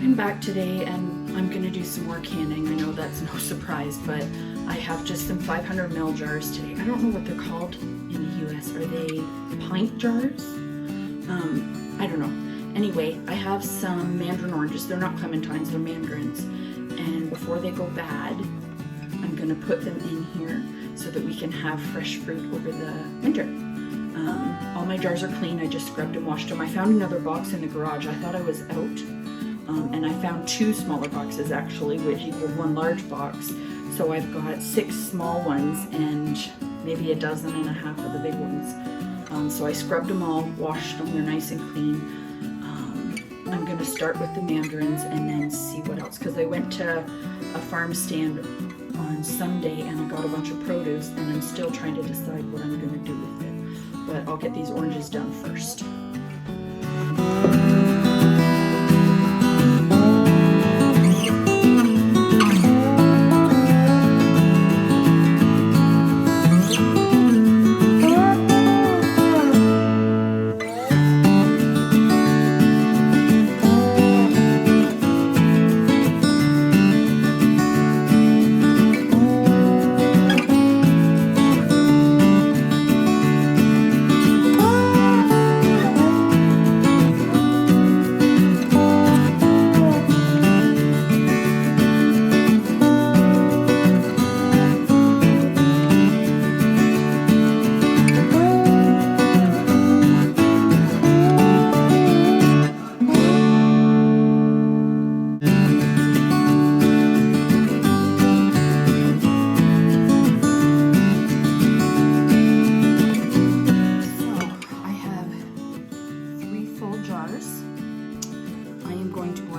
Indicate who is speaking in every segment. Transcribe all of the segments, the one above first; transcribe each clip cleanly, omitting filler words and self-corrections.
Speaker 1: I'm back today and I'm gonna do some more canning. I know that's no surprise, but I have just some 500 ml jars today. I don't know what they're called in the US. Are they pint jars? I don't know. Anyway, I have some mandarin oranges. They're not clementines, they're mandarins. And before they go bad, I'm gonna put them in here so that we can have fresh fruit over the winter. All my jars are clean. I just scrubbed and washed them. I found another box in the garage. I thought I was out. And I found 2 smaller boxes actually, which equal 1 large box. So I've got 6 small ones and maybe 12 of the big ones. So I scrubbed them all, washed them, they're nice and clean. I'm gonna start with the mandarins and then see what else, because I went to a farm stand on Sunday and I got a bunch of produce and I'm still trying to decide what I'm gonna do with it. But I'll get these oranges done first.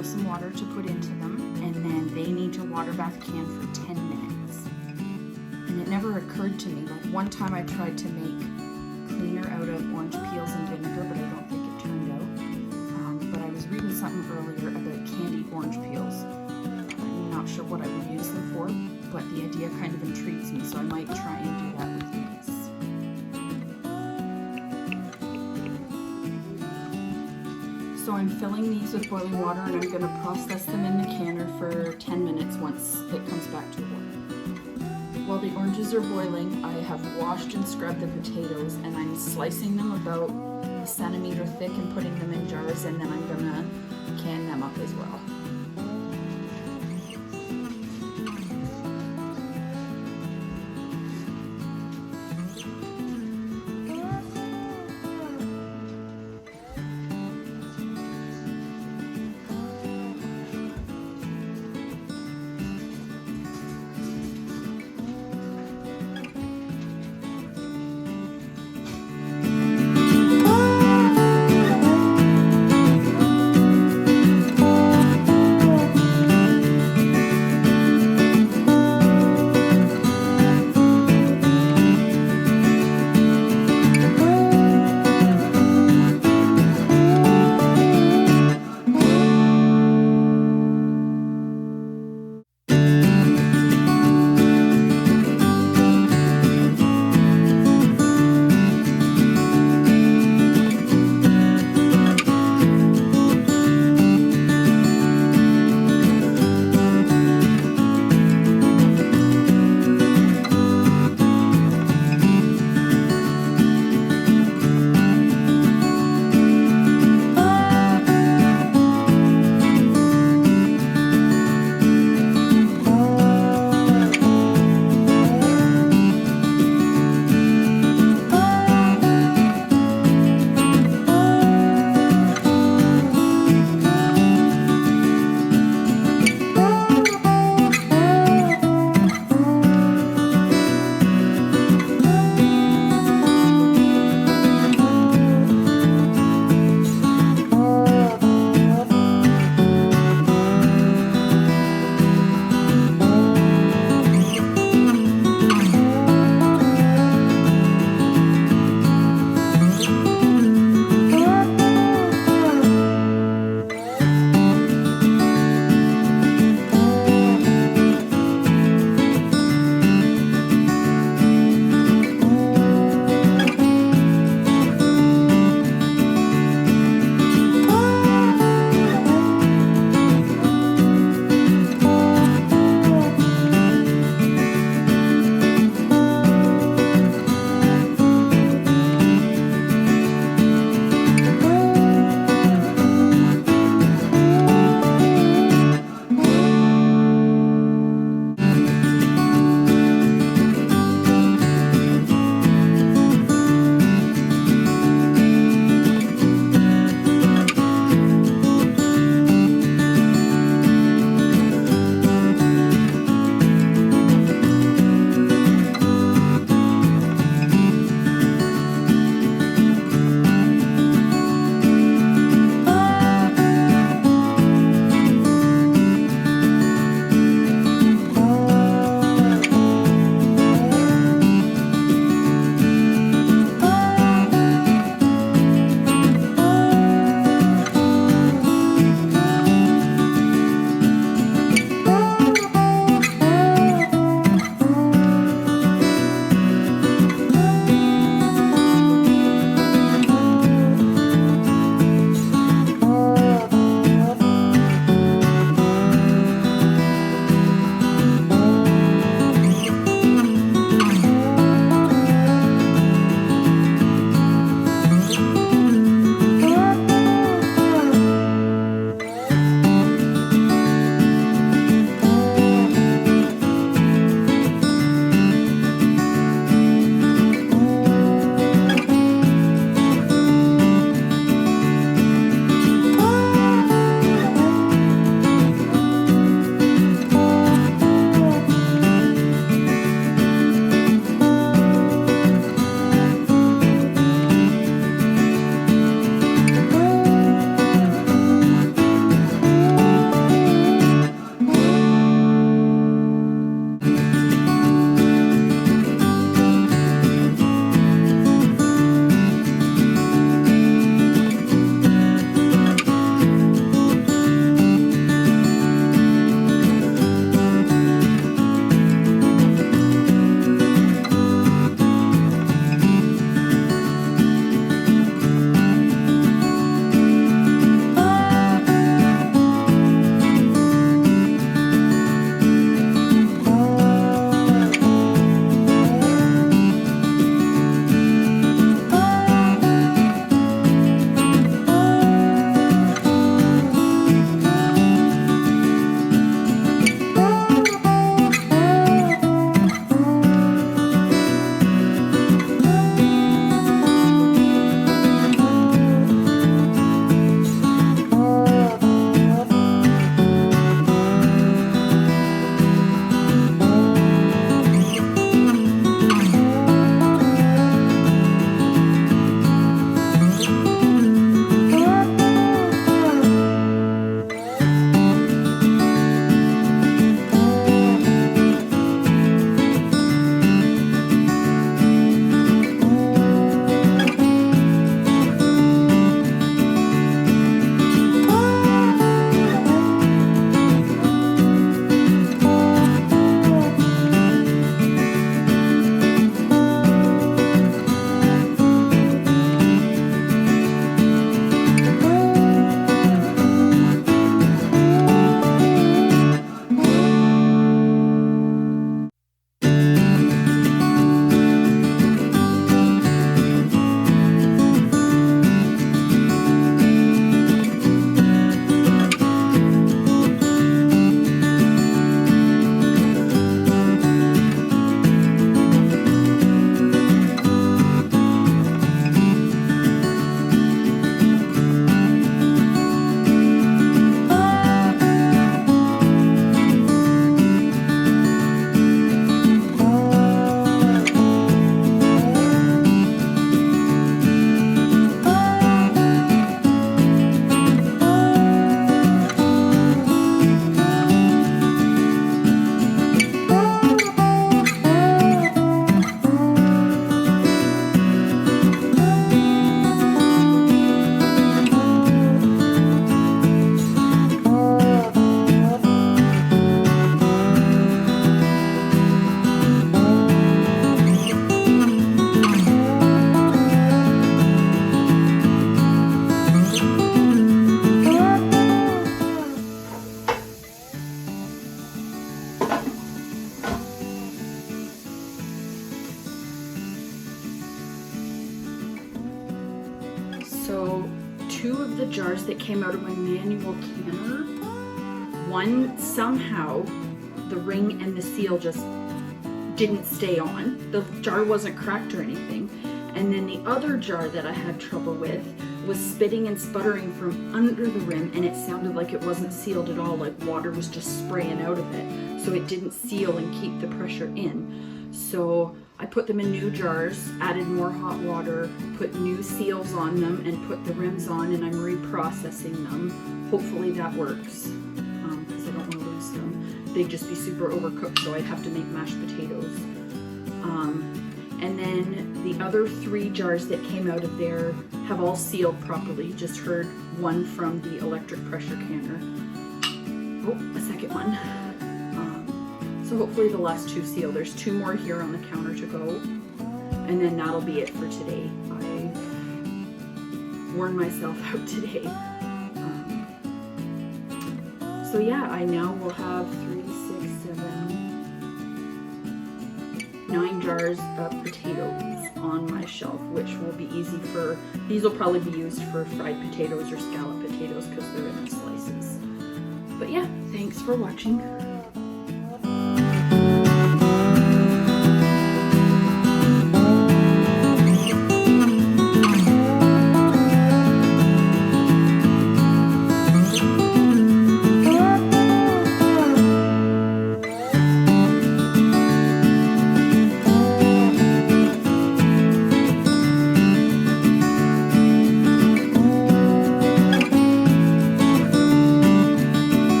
Speaker 1: Some water to put into them, and then they need to water bath can for 10 minutes. And it never occurred to me, like one time I tried to make cleaner out of orange peels and vinegar, but I don't think it turned out. But I was reading something earlier about candied orange peels. I'm not sure what I would use them for, but the idea kind of intrigues me, so I might try and do that with these. So I'm filling these with boiling water and I'm going to process them in the canner for 10 minutes once it comes back to boil. While the oranges are boiling, I have washed and scrubbed the potatoes and I'm slicing them about a centimeter thick and putting them in jars, and then I'm going to can them up as well. the jars that came out of my manual canner, one somehow the ring and the seal just didn't stay on. The jar wasn't cracked or anything. And then the other jar that I had trouble with was spitting and sputtering from under the rim, and it sounded like it wasn't sealed at all, like water was just spraying out of it. So it didn't seal and keep the pressure in. So I put them in new jars, added more hot water, put new seals on them, and put the rims on, and I'm reprocessing them. Hopefully that works, because I don't want to lose them. They'd just be super overcooked, so I'd have to make mashed potatoes. And then the other 3 jars that came out of there have all sealed properly. Just heard one from the electric pressure canner. Oh, a second one. So hopefully the last 2 seal. There's 2 more here on the counter to go. And then that'll be it for today. I worn myself out today. So yeah, I now will have 3, 6, 7, 9 jars of potatoes on my shelf, which will be easy for, these will probably be used for fried potatoes or scallop potatoes because they're in the slices. But yeah, thanks for watching.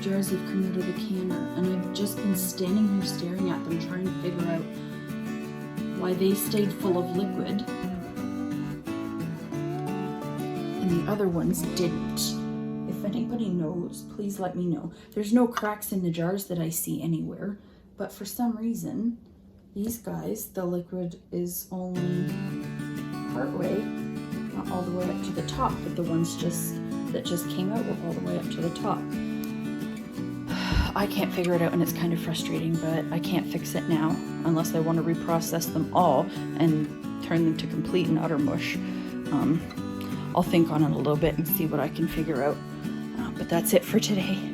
Speaker 1: Jars have come out of the canner, and I've just been standing here staring at them trying to figure out why they stayed full of liquid and the other ones didn't. If anybody knows, please let me know. There's no cracks in the jars that I see anywhere, but for some reason these guys, the liquid is only partway, not all the way up to the top, but the ones that just came out were all the way up to the top. I can't figure it out, and it's kind of frustrating, but I can't fix it now unless I want to reprocess them all and turn them to complete and utter mush. I'll think on it a little bit and see what I can figure out. But that's it for today.